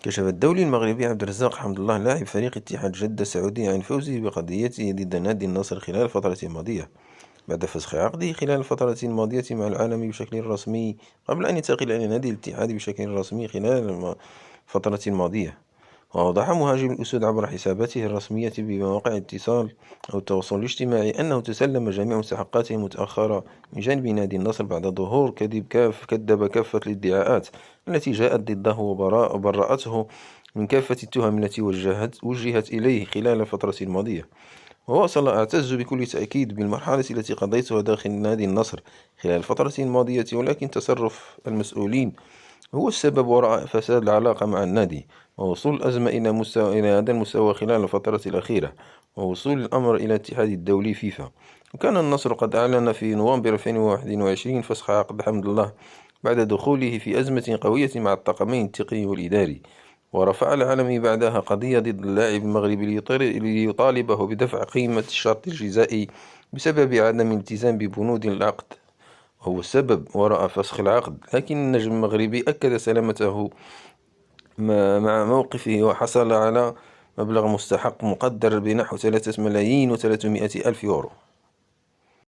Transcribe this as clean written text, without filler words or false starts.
كشف الدولي المغربي عبد الرزاق حمد الله لاعب فريق اتحاد جدة السعودي عن فوزه بقضيته ضد نادي النصر خلال الفترة الماضية، بعد فسخ عقده خلال الفترة الماضية مع العالم بشكل رسمي قبل أن ينتقل إلى نادي الاتحاد بشكل رسمي خلال الفترة الماضية. وأوضح مهاجم الأسود عبر حساباته الرسمية بمواقع الاتصال أو التواصل الاجتماعي أنه تسلم جميع مستحقاته متأخرة من جانب نادي النصر بعد ظهور كذب كافة الادعاءات التي جاءت ضده وبرأته من كافة التهم التي وجهت إليه خلال الفترة الماضية. وواصل: أعتز بكل تأكيد بالمرحلة التي قضيتها داخل نادي النصر خلال الفترة الماضية، ولكن تصرف المسؤولين هو السبب وراء فساد العلاقة مع النادي، ووصول الأزمة إلى هذا المستوى خلال الفترة الأخيرة، ووصول الأمر إلى الاتحاد الدولي فيفا. وكان النصر قد أعلن في نوفمبر 2021 فسخ عقد حمد الله بعد دخوله في أزمة قوية مع الطاقمين التقني والإداري، ورفع العالمي بعدها قضية ضد اللاعب المغربي ليطالبه بدفع قيمة الشرط الجزائي بسبب عدم الالتزام ببنود العقد، وهو السبب وراء فسخ العقد. لكن النجم المغربي أكد سلامته مع موقفه، وحصل على مبلغ مستحق مقدر بنحو 3,300,000 يورو.